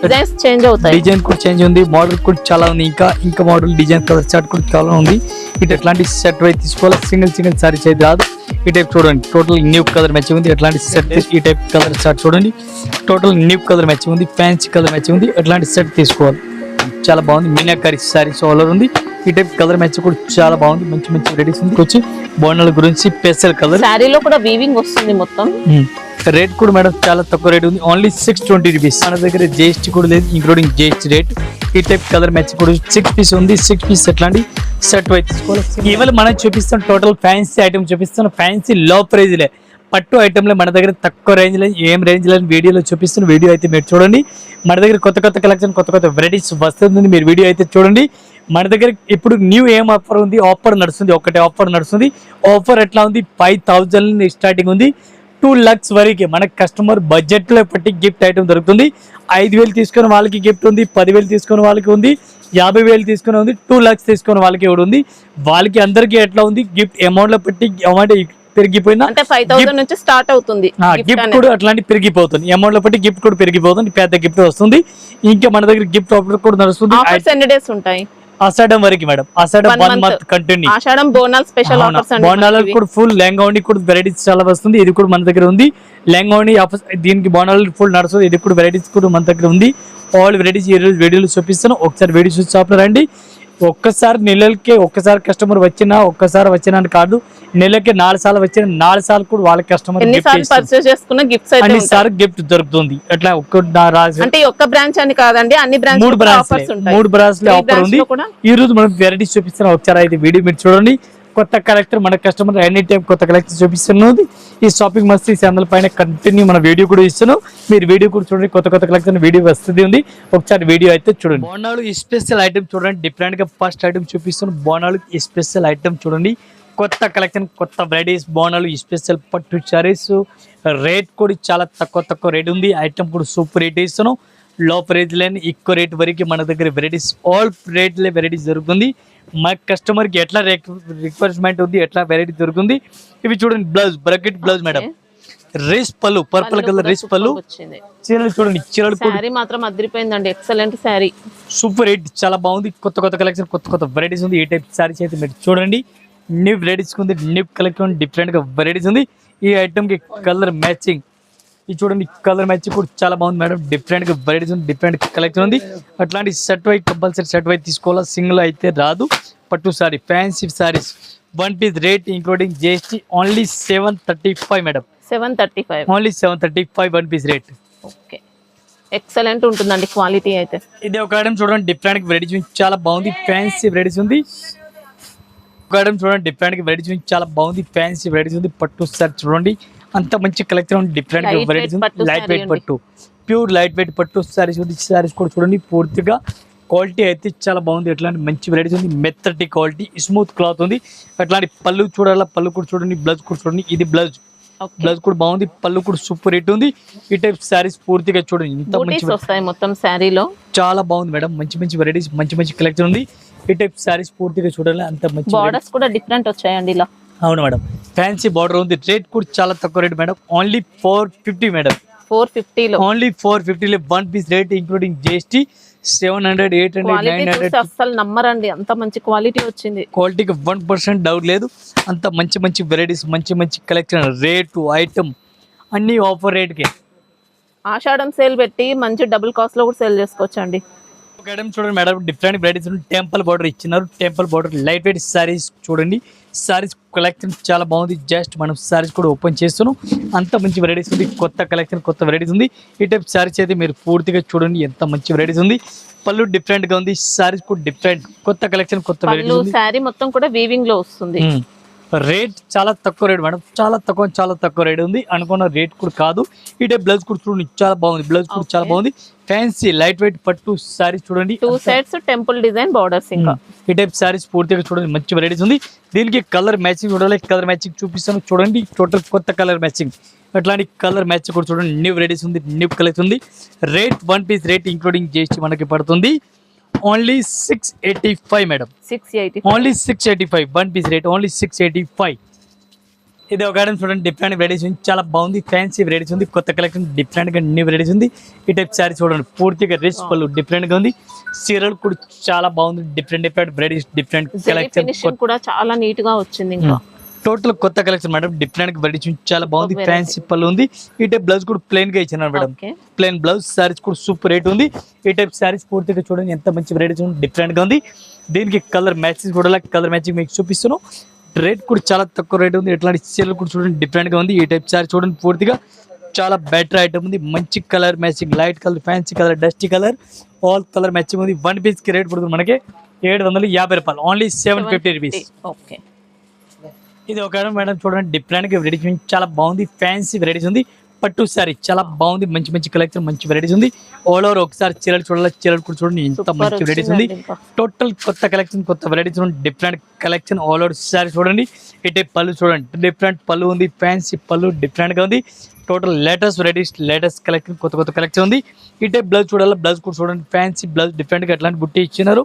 Designs change అవుతాయి, design కూడా change ఉంది, మోడల్ కూడా చాలా ఉంది, ఇంకా మోడల్ డిజైన్ కలర్ చార్ట్ కూడా చాలా ఉంది. ఇటు ఎట్లాంటి సెట్ అయితే తీసుకోవాలి, సింగిల్ సారీస్ అయితే రాదు. ఈ టైప్ చూడండి, టోటల్ న్యూ కలర్ మ్యాచింగ్ ఉంది. ఎట్లాంటి సెట్ ఈ టైప్ కలర్ చార్ట్ చూడండి, టోటల్ న్యూ కలర్ మ్యాచింగ్ ఉంది, ఫ్యాన్సీ కలర్ మ్యాచింగ్ ఉంది. ఎట్లాంటి సెట్ తీసుకోవాలి, చాలా బాగుంది. మీనాకరీ సారీస్ ఆల్ ఉంది. ఈ టైప్ కలర్ మ్యాచ్ కూడా చాలా బాగుంది, మంచి వెరైటీస్ ఉంది. వచ్చి బోనాల గురించి స్పెషల్ కలర్, సారీలో కూడా వీవింగ్ వస్తుంది మొత్తం. రేట్ కూడా మేడం చాలా తక్కువ రేట్ ఉంది, ఓన్లీ 620 రూపీస్. మన దగ్గర జిఎస్టీ కూడా లేదు, ఇంక్లూడింగ్ జిఎస్టీ రేట్. ఈ టైప్ కలర్ మ్యాచ్ కూడా 6 పీస్ ఉంది. 6 పీస్ ఎట్లాంటి సెట్ అయితే తీసుకోవాలి. ఇవాళ మనం చూపిస్తాం టోటల్ ఫ్యాన్సీ ఐటమ్ చూపిస్తాను, ఫ్యాన్సీ లో ప్రైజ్లే, పట్టు ఐటమ్లే మన దగ్గర తక్కువ రేంజ్ లో, ఏం రేంజ్ లో వీడియోలో చూపిస్తున్న. వీడియో అయితే మీరు చూడండి. మన దగ్గర కొత్త కలెక్షన్, కొత్త వెరైటీస్ వస్తుంది, మీరు వీడియో అయితే చూడండి. మన దగ్గర ఇప్పుడు న్యూ ఏం ఆఫర్ ఉంది, ఆఫర్ నడుస్తుంది, ఒకటే ఆఫర్ నడుస్తుంది. ఆఫర్ ఎట్లా ఉంది, 5000 స్టార్టింగ్ ఉంది, 2 lakhs వరకు మన కస్టమర్ బడ్జెట్ లో పట్టి గిఫ్ట్ ఐటమ్ దొరుకుతుంది. 5000 తీసుకున్న వాళ్ళకి గిఫ్ట్ ఉంది, 10,000 తీసుకున్న వాళ్ళకి ఉంది, 50,000 తీసుకుని ఉంది, 2 lakhs తీసుకున్న వాళ్ళకి కూడా ఉంది. వాళ్ళకి అందరికీ ఎట్లా ఉంది, గిఫ్ట్ అమౌంట్ లో పెట్టి అమౌంట్ పెరిగిపోయినా అంటే 5000 నుంచి స్టార్ట్ అవుతుంది గిఫ్ట్ కూడా అట్లాంటి పెరిగిపోతుంది. అమౌంట్ లో బట్టి గిఫ్ట్ కూడా పెరిగిపోతుంది, పెద్ద గిఫ్ట్ వస్తుంది. ఇంకా మన దగ్గర గిఫ్ట్ ఆఫర్ కూడా నడుస్తుంది. ఎన్ని డేస్ ఉంటాయి? ఆషాఢం వరకు మేడం, ఆషాఢం 1 month కంటిన్యూ. ఆషాఢం బోనాల్ స్పెషల్ ఆఫర్స్ అండి. బోనాలు కూడా ఫుల్ లెహంగా కూడా వెరైటీస్ చాలా వస్తుంది. ఇది కూడా మన దగ్గర ఉంది, లెహంగా ఆఫర్స్. దీనికి బోనాలు ఫుల్ నడుస్తుంది. ఇది కూడా వెరైటీస్ కూడా మన దగ్గర ఉంది. ఆల్ వెరైటీస్ ఈ రోజు వీడియోలో చూపిస్తాను. ఒకసారి వీడియో చూసి షాప్ లో రండి. ఒక్కసారి నెలలకే ఒక్కసారి కస్టమర్ వచ్చినా అని కాదు, నెలకి 4 సార్లు వచ్చిన 4 సార్లు కూడా వాళ్ళ కస్టమర్ అన్ని సార్ గిఫ్ట్ దొరుకుతుంది. అట్లా అంటే ఒక్క బ్రాంచ్ అని కాదండి, అన్ని బ్రాంచ్ 3 బ్రాంచ్ లో ఆఫర్ ఉంది. ఈ రోజు మనం వెరైటీస్ చూపిస్తున్నాం. ఒకసారి అయితే వీడియో మీరు చూడండి. కొత్త కలెక్టర్ మన కస్టమర్ ఎనీ టైం కొత్త కలెక్టర్ చూపిస్తున్నది. ఈ షాపింగ్ మస్త్ ఈ ఛానల్ పైన కంటిన్యూ మన వీడియో కూడా ఇస్తున్నాం. మీరు వీడియో కూడా చూడండి, కొత్త కలెక్షన్ వీడియో వస్తుంది ఉంది. ఒకసారి వీడియో అయితే చూడండి. బోనాలు స్పెషల్ ఐటమ్ చూడండి, డిఫరెంట్ గా ఫస్ట్ ఐటమ్ చూపిస్తున్నాం. బోనాలు స్పెషల్ ఐటమ్ చూడండి, కొత్త కలెక్షన్, కొత్త వెరైటీస్. బోనాలు స్పెషల్ పట్టు సారీస్. రేట్ కూడా చాలా తక్కువ రేట్ ఉంది. ఐటమ్ కూడా సూపర్ రేట్ ఇస్తున్నాం. లో ప్రైజ్ లేని ఎక్కువ రేట్ వరకు మన దగ్గర వెరైటీస్ ఆల్ రేట్లే వెరైటీస్ దొరుకుతుంది. మా కస్టమర్ కి ఎట్లా రిక్వైర్మెంట్ ఉంది, ఎట్లా వెరైటీ దొరుకుతుంది. ఇవి చూడండి, బ్లౌజ్ బ్రాకెట్ బ్లౌజ్ మేడం, రేస్ పళ్ళు, పర్పుల్ కలర్ రేస్ పళ్ళు. చీరలు చూడండి, చీరలు సారీ మాత్రం అదిరిపోయిందండి, ఎక్సలెంట్ సారీ, సూపర్ రేట్, చాలా బాగుంది. కొత్త కలెక్షన్, కొత్త వెరైటీస్ ఉంది. ఈ టైప్ సారీస్ అయితే మీరు చూడండి. న్యూ వెరైటీస్ ఉంది, న్యూ కలెక్షన్, డిఫరెంట్ గా వెరైటీస్ ఉంది. ఈ ఐటమ్ కి కలర్ మ్యాచింగ్, ఇది చూడండి, కలర్ మ్యాచ్ కూడా చాలా బాగుంది మేడం. డిఫరెంట్ గా వెరైటీస్ ఉంది, డిఫరెంట్ కలెక్షన్ ఉంది. అట్లాంటి set wise compulsory set wise తీసుకోవాలా, సింగిల్ అయితే రాదు. పట్టు sorry, fancy saris, 1 piece rate including GST only 735 madam. 735 only 735 1 piece rate. Okay, excellent ఉంటుందండి క్వాలిటీ అయితే. ఇది ఒక ఐటమ్ చూడండి, డిఫరెంట్ వెరైటీస్ చాలా బాగుంది, ఫ్యాన్సీ వెరైటీస్ ఉంది. ఒక ఐటమ్ చూడండి, డిఫరెంట్ వెరైటీస్ చాలా బాగుంది, ఫ్యాన్సీ వెరైటీస్ ఉంది. పట్టు సారీ చూడండి, అంత మంచి కలెక్షన్ ఉంది, డిఫరెంట్ వెరైటీస్ ఉంది. లైట్ వెయిట్ పట్టు, ప్యూర్ లైట్ వెయిట్ పట్టు సారీస్ ఉంది. సారీస్ కూడా చూడండి, పూర్తిగా క్వాలిటీ అయితే చాలా బాగుంది. ఎట్లాంటి మంచి వెరైటీస్ ఉంది, మెత్తటి క్వాలిటీ, స్మూత్ క్లాత్ ఉంది. అట్లాంటి పళ్ళు చూడాలా, పళ్ళు కూడా చూడండి, బ్లౌజ్ కూడా చూడండి. ఇది బ్లౌజ్ కూడా బాగుంది, పళ్ళు కూడా సూపర్ రేట్ ఉంది. ఈ టైప్ సారీస్ పూర్తిగా చూడండి, ఇంత మంచి వస్తాయి మొత్తం సారీలో, చాలా బాగుంది మేడం. మంచి వెరైటీస్, మంచి కలెక్షన్ ఉంది. ఈ టైప్ సారీస్ పూర్తిగా చూడాలి, అంత మంచి. బోర్డర్స్ కూడా డిఫరెంట్ వచ్చాయండి ఇలా. అవును మేడం, ఫ్యాన్సీ బార్డర్ ఉంది. రేట్ కూడా చాలా తక్కువ రేట్ మేడం, ఓన్లీ 450 మేడం. 450 లో, ఓన్లీ 450 లో 1 piece రేట్ ఇంక్లూడింగ్ జిఎస్టీ 700 800 900. అసలు నమ్మరండి, అంత మంచి క్వాలిటీ వచ్చింది. క్వాలిటీకి 1% డౌట్ లేదు. అంత మంచి వెరైటీస్, మంచి కలెక్షన్, రేటు ఐటమ్ అన్ని ఆఫర్ రేట్ కి. ఆషాఢం సేల్ పెట్టి మంచి డబుల్ కాస్ట్ లో కూడా సేల్ చేసుకోవచ్చు అండి. చూడండి madam, different varieties temple border ఇచ్చినారు. Temple border light weight saris చూడండి, సారీస్ కలెక్షన్ చాలా బాగుంది. జస్ట్ మనం సారీస్ కూడా ఓపెన్ చేస్తున్నాం, అంత మంచి వెరైటీస్ ఉంది. కొత్త కలెక్షన్, కొత్త వెరైటీస్ ఉంది. ఈ టైప్ సారీస్ అయితే మీరు పూర్తిగా చూడండి, ఎంత మంచి వెరైటీస్ ఉంది. పళ్ళు డిఫరెంట్ గా ఉంది, సారీస్ కూడా డిఫరెంట్, కొత్త కలెక్షన్, కొత్త వెరైటీస్. సారీ మొత్తం కూడా వీవింగ్ లో వస్తుంది. రేట్ చాలా తక్కువ రేట్ మేడం, చాలా తక్కువ రేట్ ఉంది. అనుకున్న రేట్ కూడా కాదు. ఈ టైప్ బ్లౌజ్ కూడా చూడండి, చాలా బాగుంది. బ్లౌజ్ కూడా చాలా బాగుంది, ఫ్యాన్సీ లైట్ వెయిట్ పట్టు సారీస్ చూడండి. 2 sides టెంపుల్ డిజైన్ బార్డర్స్. ఇంకా ఈ టైప్ సారీస్ పూర్తిగా చూడండి, మంచి వెరైటీస్ ఉంది. దీనికి కలర్ మ్యాచింగ్ చూడాలి, కలర్ మ్యాచింగ్ చూపిస్తాను చూడండి. టోటల్ కొత్త కలర్ మ్యాచింగ్, అట్లాంటి కలర్ మ్యాచింగ్ కూడా చూడండి. న్యూ వెరైటీస్ ఉంది, న్యూ కలెక్షన్ ఉంది. Rate 1 piece rate including GST మనకి పడుతుంది only 685 madam. 685, only 685 1 piece rate, only 685. ఇది ఒక ఐటమ్ చూడండి, డిఫరెంట్ వెరైటీస్ ఉంది, చాలా బాగుంది, ఫ్యాన్సీ వెరైటీస్ ఉంది, కొత్త కలెక్షన్ డిఫరెంట్ గా న్యూ వెరైటీస్ ఉంది. ఈ టైప్ శారీ చూడండి, పూర్తిగా రిచ్ పళ్ళు డిఫరెంట్ గా ఉంది. చీరలు కూడా చాలా బాగుంది, డిఫరెంట్ వెరైటీస్, డిఫరెంట్ కలెక్షన్ కూడా చాలా నీట్ గా వచ్చింది. ఇంకా టోటల్ కొత్త కలెక్షన్ మేడం, డిఫరెంట్ వెరైటీస్ చాలా బాగుంది, ఫ్యాన్సీ పళ్ళు ఉంది. ఈ టైప్ బ్లౌజ్ కూడా ప్లెయిన్ గా ఇచ్చినారు మేడం, ప్లెయిన్ బ్లౌజ్. శారీస్ కూడా సూపర్ రేట్ ఉంది. ఈ టైప్ శారీస్ పూర్తిగా చూడండి ఎంత మంచి వెరైటీస్ ఉంది, డిఫరెంట్ గా ఉంది. దీనికి కలర్ మ్యాచింగ్ కూడా కలర్ మ్యాచింగ్ మీకు చూపిస్తున్నాను. రేట్ కూడా చాలా తక్కువ రేట్ ఉంది. ఇట్లాంటి చీరలు కూడా చూడండి డిఫరెంట్ గా ఉంది. ఈ టైప్ శారీ చూడండి పూర్తిగా చాలా బెటర్ ఐటమ్ ఉంది. మంచి colour matching, light colour, fancy colour, dusty colour, all colour matching ఉంది. 1 పీస్ కి రేట్ పడుతుంది మనకి 750 రూపాయలు, ఓన్లీ 750 రూపీస్. ఓకే, ఇది ఒక మేడం చూడండి, డిఫరెంట్ గా వెరైటీస్ చాలా బాగుంది, ఫ్యాన్సీ వెరైటీస్ ఉంది. పట్టు శారీ చాలా బాగుంది, మంచి మంచి కలెక్షన్, మంచి వెరైటీస్ ఉంది. ఆల్ ఓవర్ ఒకసారి చీరలు చూడాలి, చీరలు కూడా చూడండి ఎంత మంచి వెరైటీస్ ఉంది. టోటల్ కొత్త కలెక్షన్, కొత్త వెరైటీస్ ఉంది, different collection. All over sari చూడండి. ఇటే పళ్ళు చూడండి, డిఫరెంట్ పళ్ళు ఉంది, ఫ్యాన్సీ పళ్ళు డిఫరెంట్ గా ఉంది. Total latest varieties, latest collection, కొత్త కొత్త కలెక్షన్ ఉంది. ఇటే బ్లౌజ్ చూడాలి, బ్లౌజ్ కూడా చూడండి, ఫ్యాన్సీ బ్లౌజ్ డిఫరెంట్ గా ఎట్లాంటి బుట్టి ఇచ్చినారు.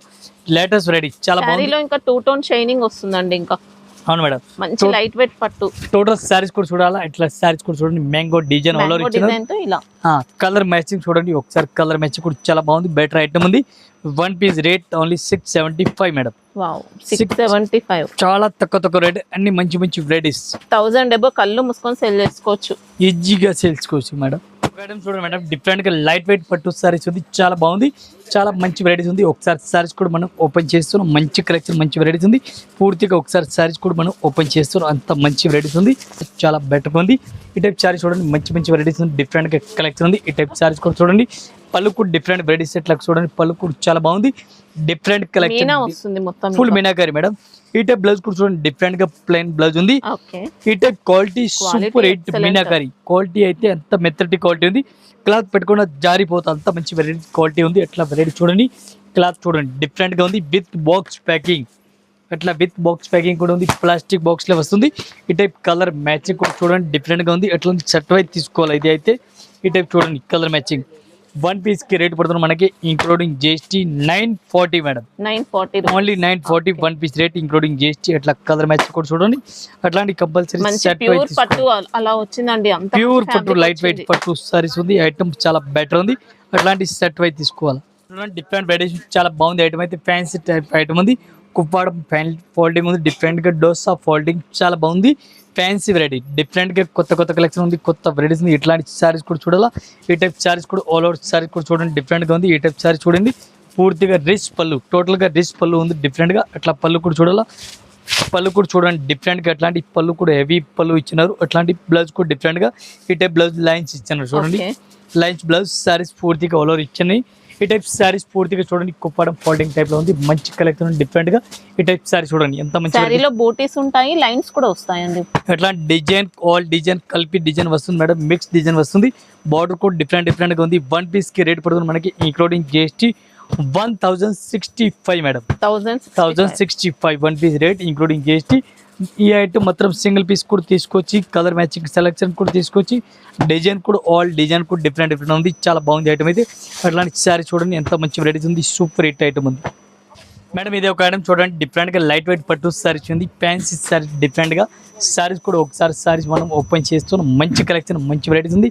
లేటెస్ట్ వెరైటీస్ చాలా బాగుంది. ఇంకా 2 టోన్ షైనింగ్ వస్తుందండి. ఇంకా అవును మేడం, మంచి లైట్ వెయిట్ పట్టు. టోటల్ శారీస్ కూడా చూడాలా, ఇట్లా శారీస్ కూడా చూడండి, మ్యాంగో డిజైన్ ఆల్ ఓవర్ ఇచ్చారు. కలర్ మ్యాచింగ్ చూడండి ఒకసారి, కలర్ మ్యాచింగ్ కూడా చాలా బాగుంది, బెటర్ ఐటమ్ ఉంది. 1 piece rate only 675 madam. Wow, 675, చాలా తక్కువ రేట్, అన్ని మంచి మంచి వెరైటీస్. 1000 డబ్బో కళ్ళు మూసుకొని సేల్ చేసుకోవచ్చు, ఈజీగా సేల్ చేసుకోవచ్చు మేడం. ఐటమ్ చూడండి మేడం, డిఫరెంట్ గా లైట్ వెయిట్ పట్టు సారీస్ ఉంది, చాలా బాగుంది, చాలా మంచి వెరైటీస్ ఉంది. ఒకసారి సారీస్ కూడా మనం ఓపెన్ చేస్తున్నాం, మంచి కలెక్షన్, మంచి వెరైటీస్ ఉంది. పూర్తిగా ఒకసారి సారీస్ కూడా మనం ఓపెన్ చేస్తున్నాం, అంత మంచి వెరైటీస్ ఉంది, చాలా బెటర్ ఉంది. ఈ టైప్ సారీస్ చూడండి, మంచి మంచి వెరైటీస్ ఉంది, డిఫరెంట్ గా కలెక్షన్ ఉంది. ఈ టైప్ సారీస్ కూడా చూడండి, పళ్ళు కూడా డిఫరెంట్ వెరైటీస్ ఎట్లా చూడండి, పళ్ళు కూడా చాలా బాగుంది, డిఫరెంట్ కలెక్షన్ వస్తుంది, మొత్తం ఫుల్ మీనాకారి మేడం. ఈ టైప్ బ్లౌజ్ కూడా చూడండి, డిఫరెంట్ గా ప్లెయిన్ బ్లౌజ్ ఉంది. ఈ type quality super hit meenakari quality అయితే అంత మెత్తటి క్వాలిటీ ఉంది. క్లాత్ పెట్టుకున్న జారిపోతుంది, అంత మంచి వెరైటీ క్వాలిటీ ఉంది. అట్లా వెరైటీ చూడండి, క్లాత్ చూడండి డిఫరెంట్ గా ఉంది, విత్ బాక్స్ ప్యాకింగ్. అట్లా విత్ బాక్స్ ప్యాకింగ్ కూడా ఉంది, ప్లాస్టిక్ బాక్స్ లో వస్తుంది. ఈ టైప్ కలర్ మ్యాచింగ్ కూడా చూడండి డిఫరెంట్ గా ఉంది. అట్లా షర్ట్ వైపు తీసుకోవాలి. ఇది అయితే ఈ టైప్ చూడండి కలర్ మ్యాచింగ్. 1 పీస్ కి రేట్ పడుతుంది మనకి including GST 940 madam, 940, only 940. 1 piece rate including GST. అట్లా కలర్ మ్యాచ్ కూడా చూడండి, అట్లాంటి కంపల్సరీ ప్యూర్ పట్టు అలా వచ్చిందండి, అంత ప్యూర్ పట్టు లైట్ వెయిట్ పట్టు సారీస్ ఉంది. ఐటమ్ చాలా బెటర్ ఉంది, అట్లాంటి సెట్ వైపు తీసుకోవాలి. డిఫరెంట్ వెరైటీస్ చాలా బాగుంది. ఐటమ్ అయితే ఫ్యాన్సీ టైప్ ఐటమ్ ఉంది, కుప్పాడ ఫోల్డింగ్ ఉంది, డిఫరెంట్ గా డోసా ఫోల్డింగ్ చాలా బాగుంది, ఫ్యాన్సీ వెరైటీ, డిఫరెంట్ గా కొత్త కొత్త కలెక్షన్ ఉంది, కొత్త వెరైటీస్ ఉంది. ఇట్లాంటి సారీస్ కూడా చూడాలా. ఈ టైప్ సారీస్ కూడా ఆల్ ఓవర్ సారీస్ కూడా చూడండి డిఫరెంట్ గా ఉంది. ఈ టైప్ సారీ చూడండి, పూర్తిగా రిచ్ పళ్ళు, టోటల్ గా రిచ్ పళ్ళు ఉంది డిఫరెంట్ గా. అట్లా పళ్ళు కూడా చూడాలా, పళ్ళు కూడా చూడండి డిఫరెంట్ గా, అట్లాంటి పళ్ళు కూడా హెవీ పళ్ళు ఇచ్చినారు. అట్లాంటి బ్లౌజ్ కూడా డిఫరెంట్ గా. ఈ టైప్ బ్లౌజ్ లైన్స్ ఇచ్చినారు చూడండి, లైన్స్ బ్లౌజ్. సారీస్ పూర్తిగా ఆల్ ఓవర్ ఇచ్చినాయి. ఈ టైప్ సారీస్ పూర్తిగా చూడండి కుప్పడం ఫోల్డింగ్ టైప్ లో ఉంది, మంచి కలెక్షన్ డిఫరెంట్ గా. ఈ టైప్ సారీ చూడండి ఎంత మంచి, సారీలో బూటీస్ ఉంటాయి, లైన్స్ కూడా వస్తాయండి. అట్లాంటి డిజైన్ ఆల్ డిజైన్ కలిపి డిజైన్ వస్తుంది మేడం, మిక్స్ డిజైన్ వస్తుంది. బార్డర్ కూడా డిఫరెంట్ గా ఉంది. 1 పీస్ కి రేట్ పడుతుంది మనకి including GST 1065 madam, 1065. 1 piece rate including GST. ఈ ఐటమ్ మాత్రం సింగిల్ పీస్ కూడా తీసుకొచ్చి, కలర్ మ్యాచింగ్ సెలెక్షన్ కూడా తీసుకొచ్చి, డిజైన్ కూడా ఆల్ డిజైన్ కూడా డిఫరెంట్ ఉంది, చాలా బాగుంది ఐటమ్ అయితే. అట్లాంటి సారీ చూడండి ఎంత మంచి వెరైటీస్ ఉంది, సూపర్ హిట్ ఐటమ్ ఉంది మేడం. ఇది ఒక ఐటమ్ చూడండి, డిఫరెంట్ గా లైట్ వెయిట్ పట్టు సారీస్ ఉంది, ఫ్యాన్సీ సారీస్ డిఫరెంట్ గా. సారీస్ కూడా ఒకసారి సారీస్ మనం ఓపెన్ చేస్తున్నాం, మంచి కలెక్షన్, మంచి వెరైటీస్ ఉంది.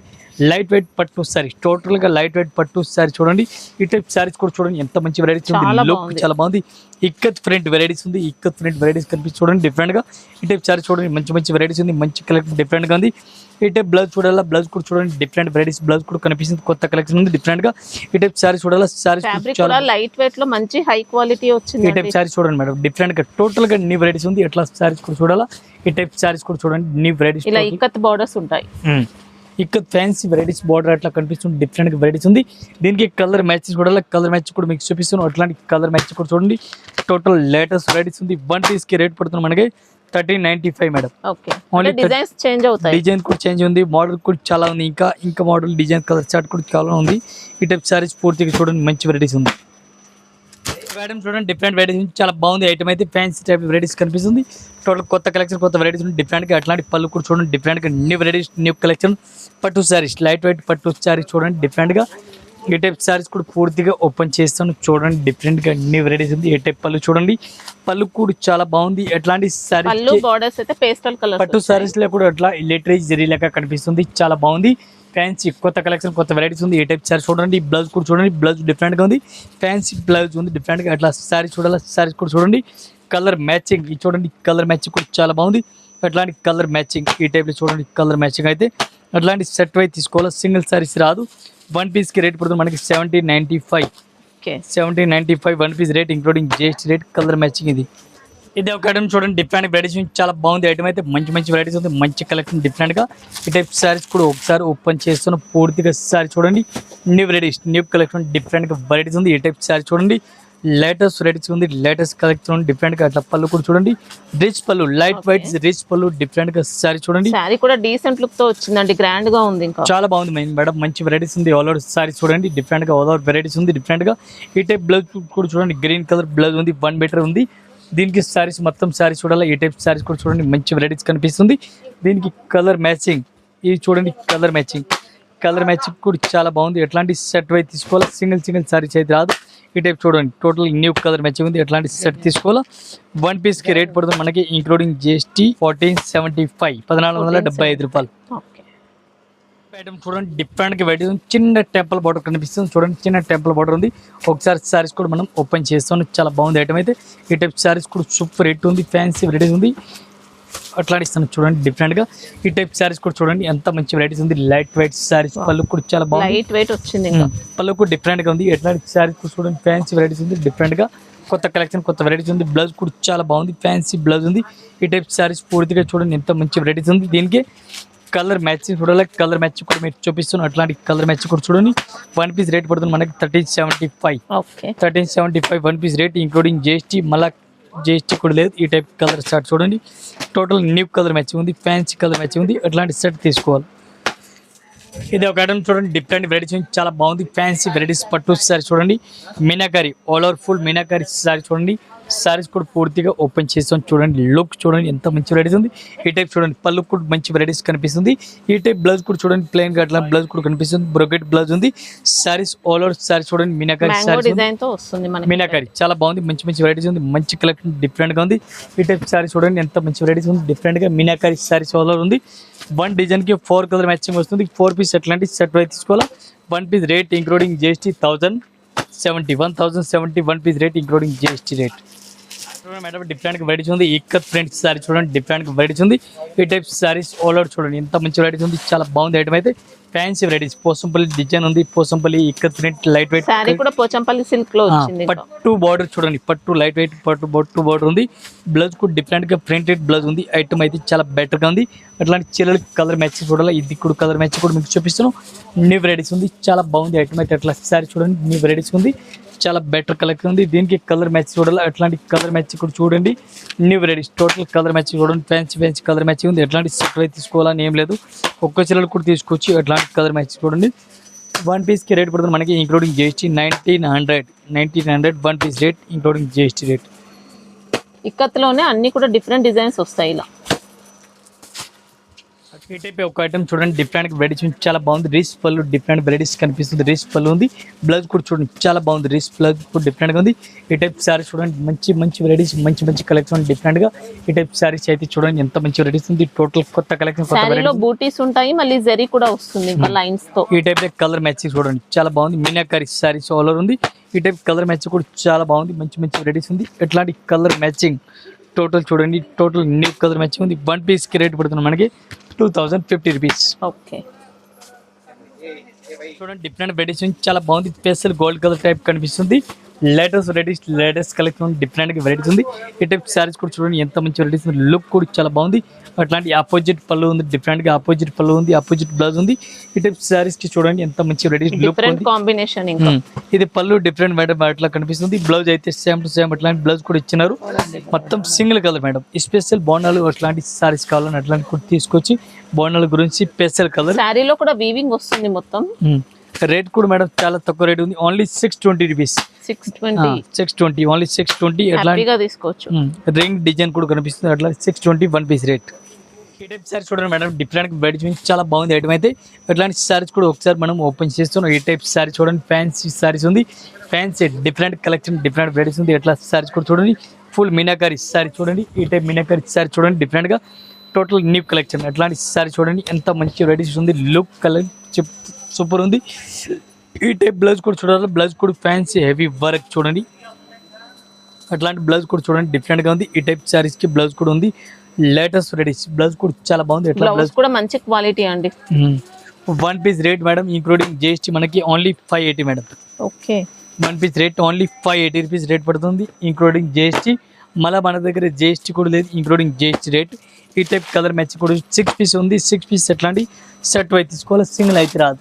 లైట్ వెయిట్ పట్టు సారీ, టోటల్ గా లైట్ వెయిట్ పట్టు సారీ చూడండి. ఈ టైప్ సారీస్ కూడా చూడండి ఎంత మంచి వెరైటీస్ ఉంది, లుక్ చాలా బాగుంది. ఇక్కత్ ప్రింట్ వెరైటీస్ ఉంది, ఇక్కత్ ప్రింట్ వెరైటీస్ కనిపిస్తుంది చూడండి డిఫరెంట్ గా. ఈ టైప్ సారీ చూడండి మంచి మంచి వెరైటీస్ ఉంది, మంచి కలెక్షన్ డిఫరెంట్ గా ఉంది. ఈ టైప్ బ్లౌజ్ చూడాలా, బ్లౌజ్ కూడా చూడండి డిఫరెంట్ వెరైటీస్, బ్లౌజ్ కూడా కనిపిస్తుంది, కొత్త కలెక్షన్ ఉంది డిఫరెంట్ గా. ఈ టైప్ సారీ చూడాలా, సారీస్ చాలా లైట్ వెయిట్ లో మంచి హై క్వాలిటీ వచ్చింది. ఈ టైప్ సారీ చూడండి మేడం, డిఫరెంట్ గా టోటల్ గా న్యూ వెరైటీస్ ఉంది. ఎట్లా సారీస్ కూడా చూడాలా. ఈ టైప్ సారీస్ కూడా చూడండి న్యూ వెరైటీస్, ఇలా ఇక్కత్ బోర్డర్స్ ఉంటాయి, ఇక్కడ ఫ్యాన్సీ వెరైటీస్ బార్డర్ అట్లా కనిపిస్తుంది, డిఫరెంట్ వెరైటీస్ ఉంది. దీనికి కలర్ మ్యాచెస్ కూడా, కలర్ మ్యాచ్ కూడా మీకు చూపిస్తున్నాను. అట్లాంటి కలర్ మ్యాచ్ కూడా చూడండి, టోటల్ లేటెస్ట్ వెరైటీస్ ఉంది. 1 పీస్ కి రేట్ పడుతుంది మనకి 1395 మేడం. ఓన్లీ డిజైన్స్ చేంజ్ అవుతాయి, డిజైన్ కూడా చేంజ్ ఉంది, మోడల్ కూడా చాలా ఉంది, ఇంకా మోడల్ డిజైన్ కలర్ చార్ట్ కూడా చాలా ఉంది. ఈ టైప్ సారీస్ పూర్తిగా చూడండి మంచి వెరైటీస్ ఉంది. ఐటమ్ చూడండి డిఫరెంట్ వెరైటీస్ చాలా బాగుంది. ఐటమ్ అయితే ఫ్యాన్సీ టైప్ వెరైటీస్ కనిపిస్తుంది, టోటల్ కొత్త కలెక్షన్, కొత్త వెరైటీస్ ఉంది డిఫరెంట్ గా. అట్లాంటి పళ్ళు కూడా చూడండి డిఫరెంట్ గా, న్యూ వెరైటీస్, న్యూ కలెక్షన్. పట్టు సారీస్ లైట్ వెయిట్ పట్టు సారీస్ చూడండి డిఫరెంట్ గా. ఈ టైప్ సారీస్ కూడా పూర్తిగా ఓపెన్ చేస్తాను చూడండి, డిఫరెంట్ గా అన్ని వెరైటీస్ ఉంది. ఏ టైప్ పళ్ళు చూడండి, పళ్ళు కూడా చాలా బాగుంది. ఎట్లాంటి పళ్ళు సారీస్ బోర్డర్స్ అయితే పేస్టల్ కలర్ పట్టు సారీస్ లో కూడా అట్లా ఇల్లెటరీ జరీ లెక్క కనిపిస్తుంది, చాలా బాగుంది. ఫ్యాన్సీ కొత్త కలెక్షన్ కొత్త వెరైటీస్ ఉంది. ఏ టైప్ సారీ చూడండి, బ్లౌజ్ కూడా చూడండి, బ్లౌజ్ డిఫరెంట్ గా ఉంది, ఫ్యాన్సీ బ్లౌజ్ ఉంది డిఫరెంట్ గా. అట్లా సారీ చూడాలి, సారీస్ కూడా చూడండి. కలర్ మ్యాచింగ్ ఇది చూడండి, కలర్ మ్యాచింగ్ కూడా చాలా బాగుంది. అట్లాంటి కలర్ మ్యాచింగ్ ఈ టైప్ లో చూడండి, కలర్ మ్యాచింగ్ అయితే అట్లాంటి సెట్ వై తీసుకోవాలి, సింగిల్ సారీస్ రాదు. వన్ పీస్ కి రేట్ పడుతుంది మనకి 1795. Okay 1795 one piece rate including GST rate. Colour matching ఇది ఒక ఐటమ్ చూడండి, డిఫరెంట్ వెరైటీస్ చాలా బాగుంది. ఐటమ్ అయితే మంచి మంచి వెరైటీస్ ఉంది, మంచి కలెక్షన్ డిఫరెంట్ గా. ఈ టైప్ సారీస్ కూడా ఒకసారి ఓపెన్ చేస్తున్న పూర్తిగా సారీ చూడండి, new varieties new collection different గా వెరైటీస్ ఉంది. ఈ టైప్ సారీ చూడండి, లేటెస్ట్ వెరైటీస్ ఉంది, లేటెస్ట్ కలెక్షన్ డిఫరెంట్ గా. అట్లా పళ్ళు కూడా చూడండి, రిచ్ పళ్ళు లైట్ వైట్ రిచ్ పళ్ళు డిఫరెంట్ గా సారీ చూడండి. సారీ కూడా డీసెంట్ లుక్ తో వచ్చిందండి, గ్రాండ్ గా ఉంది. ఇంకా చాలా బాగుంది మేడం, మంచి వెరైటీస్ ఉంది. ఆల్ ఓవర్ సారీ చూడండి, డిఫరెంట్ గా ఆల్ ఓవర్ వెరైటీస్ ఉంది డిఫరెంట్ గా. ఈ టైప్ బ్లౌజ్ కూడా చూడండి, గ్రీన్ కలర్ బ్లౌజ్ ఉంది, 1 మీటర్ ఉంది. దీనికి సారీస్ మొత్తం సారీస్ చూడాలి. ఈ టైప్ సారీస్ కూడా చూడండి, మంచి వెరైటీస్ కనిపిస్తుంది. దీనికి కలర్ మ్యాచింగ్ ఇది చూడండి, కలర్ మ్యాచింగ్ కూడా చాలా బాగుంది. ఎట్లాంటి సెట్ వై తీసుకోవాలి, సింగిల్ సారీస్ అయితే రాదు. ఈ టైప్ చూడండి, టోటల్ న్యూ కలర్ మ్యాచింగ్ ఉంది. ఎట్లాంటి సెట్ తీసుకోవాలో వన్ పీస్ కి రేట్ పడుతుంది మనకి ఇంక్లూడింగ్ జిఎస్టీ 1475 1475 రూపాయలు. ఐటమ్ చూడండి, డిఫరెంట్ గా వెరైటీ ఉంది. చిన్న టెంపుల్ బార్డర్ కనిపిస్తుంది చూడండి, చిన్న టెంపుల్ బార్డర్ ఉంది. ఒకసారి సారీస్ కూడా మనం ఓపెన్ చేస్తాం, చాలా బాగుంది ఐటమ్ అయితే. ఈ టైప్ సారీస్ కూడా సూపర్ రేట్ ఉంది, ఫ్యాన్సీ వెరైటీస్ ఉంది. అట్లాంటి ఇస్తాను చూడండి, డిఫరెంట్ గా. ఈ టైప్ సారీస్ కూడా చూడండి, ఎంత మంచి వెరైటీస్ ఉంది. లైట్ వెయిట్ సారీస్, పళ్ళు కూడా చాలా బాగుంది, లైట్ వెయిట్ వచ్చింది. పళ్ళు కూడా డిఫరెంట్ గా ఉంది. ఎట్లాంటి సారీస్ కూడా చూడండి, ఫ్యాన్సీ వెరైటీస్ ఉంది డిఫరెంట్ గా. కొత్త కలెక్షన్ కొత్త వెరైటీస్ ఉంది. బ్లౌజ్ కూడా చాలా బాగుంది, ఫ్యాన్సీ బ్లౌజ్ ఉంది. ఈ టైప్ సారీస్ పూర్తిగా చూడండి, ఎంత మంచి వెరైటీస్ ఉంది. దీనికి కలర్ మ్యాచింగ్ చూడాలి, కలర్ మ్యాచింగ్ కూడా మీరు చూపిస్తున్నాను. అట్లాంటి కలర్ మ్యాచింగ్ కూడా చూడండి. వన్ పీస్ రేట్ పడుతుంది మనకి 1375. 1375 one piece rate including GST. మళ్ళీ జిఎస్టీ కూడా లేదు. ఈ టైప్ కలర్ షర్ట్ చూడండి, టోటల్ న్యూ కలర్ మ్యాచింగ్ ఉంది, ఫ్యాన్సీ కలర్ మ్యాచింగ్ ఉంది. అట్లాంటి షర్ట్ తీసుకోవాలి. ఇది ఒక ఐటమ్ చూడండి, డిఫరెంట్ వెరైటీస్ చాలా బాగుంది, ఫ్యాన్సీ వెరైటీస్. పట్టు సారీ చూడండి, meenakari all over full meenakari sorry చూడండి. సారీస్ కూడా పూర్తిగా ఓపెన్ చేస్తాం చూడండి, లుక్ చూడండి, ఎంత మంచి వెరైటీస్ ఉంది. ఈ టైప్ చూడండి, పళ్ళు కూడా మంచి వెరైటీస్ కనిపిస్తుంది. ఈ టైప్ బ్లౌజ్ కూడా చూడండి, ప్లెయిన్ గా అట్లా బ్లౌజ్ కూడా కనిపిస్తుంది, బ్రోకెట్ బ్లౌజ్ ఉంది. సారీస్ ఆల్ ఓవర్ సారీ చూడండి, మీనాకారి సారీస్ మీనాకారి చాలా బాగుంది, మంచి మంచి వెరైటీస్ ఉంది, మంచి కలెక్షన్ డిఫరెంట్ గా ఉంది. ఈ టైప్ సారీ చూడండి, ఎంత మంచి వెరైటీస్ ఉంది, డిఫరెంట్ గా మీనాకారి సారీస్ ఆల్ ఓవర్ ఉంది. వన్ డిజైన్ కి 4 కలర్ మ్యాచింగ్ వస్తుంది. 4 పీస్ ఎట్లాంటి సెట్ వై తీసుకోవాలా. One piece rate including GST 1070 one piece rate including GST rate. Madam different varieties ఉంది. ఇక్కత్ ప్రింట్ సారీ చూడండి, డిఫరెంట్ వెరైటీస్ ఉంది. ఈ టైప్ సారీస్ ఆల్ ఓవర్ చూడండి, ఎంత మంచి వెరైటీస్ ఉంది, చాలా బాగుంది ఐటమ్ అయితే. ఫ్యాన్సీ వెరైటీస్, పోసంపల్లి డిజైన్ ఉంది, Pochampally ikat print light weight sorry కూడా పోచంపల్లి సిల్క్ లో వచ్చింది. పట్టు బార్డర్ చూడండి, పట్టు లైట్ వెయిట్ పట్టు బార్డర్ ఉంది. బ్లౌజ్ కూడా డిఫరెంట్ గా ప్రింటెడ్ బ్లౌజ్ ఉంది. ఐటమ్ అయితే చాలా బెటర్ గా ఉంది. అట్లాంటి చీరలు కలర్ మ్యాచ్ చూడాలి. ఇది కూడా కలర్ మ్యాచ్ కూడా మీకు చూపిస్తాను. న్యూ వెరైటీస్ ఉంది, చాలా బాగుంది ఐటమ్ అయితే. అట్లా సారీ చూడండి, న్యూ వెరైటీస్ ఉంది, చాలా బెటర్ కలెక్షన్ ఉంది. దీనికి కలర్ మ్యాచ్ చూడాలి, అట్లాంటి కలర్ మ్యాచ్ కూడా చూడండి. New varieties total colour match చూడండి, ఫ్యాన్సీ కలర్ మ్యాచ్ ఉంది. ఎట్లాంటి సెట్ అయితే తీసుకోవాలని ఏం లేదు, ఒక్క చీరలు కూడా తీసుకోవచ్చు. అట్లాంటి కలర్ మ్యాచ్ చూడండి. వన్ పీస్ కి రేట్ పడుతుంది మనకి including GST 1900 one piece rate including GST rate. ఇక్కత్లోనే అన్ని కూడా డిఫరెంట్ డిజైన్స్ వస్తాయి. ఇలా ఈ టైప్ ఒక ఐటమ్ చూడండి, డిఫరెంట్ వెరైటీస్ చాలా బాగుంది. రిచ్ పళ్ళు డిఫరెంట్ వెరైటీస్ కనిపిస్తుంది, రిచ్ పళ్ళు ఉంది. బ్లౌజ్ కూడా చూడండి, చాలా బాగుంది, రిచ్ బ్లౌజ్ కూడా డిఫరెంట్ గా ఉంది. ఈ టైప్ సారీస్ చూడండి, మంచి వెరైటీస్, మంచి కలెక్షన్ డిఫరెంట్ గా. ఈ టైప్ సారీస్ అయితే చూడండి, ఎంత మంచి వెరైటీస్ ఉంది. టోటల్ కొత్త కలెక్షన్, కొత్త వెరైటీస్, బూటీస్ ఉంటాయి, మళ్ళీ జరీ కూడా వస్తుంది ఇంకా లైన్స్ తో. ఈ టైప్ కలర్ మ్యాచ్ చూడండి, చాలా బాగుంది. మీనాకారి సారీస్ ఆల్ ఓవర్ ఉంది. ఈ టైప్ కలర్ మ్యాచ్ కూడా చాలా బాగుంది, మంచి వెరైటీస్ ఉంది. ఎట్లాంటి కలర్ మ్యాచింగ్ టోటల్ చూడండి, టోటల్ న్యూ కలర్ మ్యాచింగ్ ఉంది. వన్ పీస్ కి రేట్ పడుతుంది మనకి 2050 రూపీస్. ఓకే చూడండి, డిఫరెంట్ వెరైటీస్ చాలా బాగుంది. స్పెషల్ గోల్డ్ కలర్ టైప్ కనిపిస్తుంది. లేటెస్ట్ కలెక్షన్ డిఫరెంట్ గా వెరైటీస్ ఉంది. ఈ టైప్ సారీస్ కూడా చూడండి, ఎంత మంచి వెరైటీస్ ఉంది. లుక్ కూడా చాలా బాగుంది. అట్లాంటి ఆపోజిట్ పళ్ళు ఉంది, డిఫరెంట్ గా ఆపోజిట్ పళ్ళు ఉంది, ఆపోజిట్ బ్లౌజ్ ఉంది. ఈ టైప్ సారీస్ కి చూడండి, ఎంత మంచి వెరైటీస్, లుక్ కాంబినేషన్. ఇది పళ్ళు డిఫరెంట్ మేడం అట్లా కనిపిస్తుంది. బ్లౌజ్ అయితే సేమ్ టు సేమ్ అట్లాంటి బ్లౌజ్ కూడా ఇచ్చినారు. మొత్తం సింగిల్ కలర్ మేడం. ఈ స్పెషల్ బోనాలు అట్లాంటి సారీస్ కావాలని అట్లాంటి కూడా తీసుకొచ్చి బోనాల గురించి స్పెషల్ కలర్. సారీలో కూడా వీవింగ్ వస్తుంది మొత్తం. రేట్ కూడా మేడం చాలా తక్కువ రేట్ ఉంది, ఓన్లీ 620 రూపీస్. 620 ఓన్లీ 620. ఎట్లా తీసుకోవచ్చు. రింగ్ డిజైన్ కూడా కనిపిస్తుంది, అట్లా 620 వన్ పీస్ రేట్. ఈ టైప్ సారీస్ చూడండి మేడం, డిఫరెంట్ బయట చూసి చాలా బాగుంది ఐటమ్ అయితే. ఇట్లాంటి సారీస్ కూడా ఒకసారి మనం ఓపెన్ చేస్తున్నాం. ఈ టైప్ సారీ చూడండి, ఫ్యాన్సీ సారీస్ ఉంది, fancy different collection, different varieties ఉంది. ఎట్లా సారీస్ కూడా చూడండి, ఫుల్ మీనాకారి సారీ చూడండి. ఈ టైప్ మీనాకారి సారీ చూడండి, డిఫరెంట్గా టోటల్ న్యూ కలెక్షన్. అట్లాంటి సారీ చూడండి, ఎంత మంచి వెరైటీస్ ఉంది, లుక్ కలర్ సూపర్ ఉంది. ఈ టైప్ బ్లౌజ్ కూడా చూడాలి, బ్లౌజ్ కూడా ఫ్యాన్సీ హెవీ వర్క్ చూడండి. అట్లాంటి బ్లౌజ్ కూడా చూడండి, డిఫరెంట్గా ఉంది. ఈ టైప్ సారీస్కి బ్లౌజ్ కూడా ఉంది, లేటెస్ట్ వెరైటీస్. బ్లౌజ్ కూడా చాలా బాగుంది. ఎట్లా బ్లౌజ్ కూడా మంచి క్వాలిటీ అండి. One piece rate madam including GST మనకి only 580 madam. Okay, one piece rate only 580 rupees rate పడుతుంది ఇంక్లూడింగ్ జిఎస్టీ. మళ్ళీ మన దగ్గర జిఎస్టీ కూడా లేదు, ఇంక్లూడింగ్ జిఎస్టీ రేట్. ఈ టైప్ కలర్ మ్యాచ్ కూడా 6 పీస్ ఉంది. 6 పీస్ ఎట్లాంటి సెట్ అయితే తీసుకోవాలి, సింగిల్ అయితే రాదు.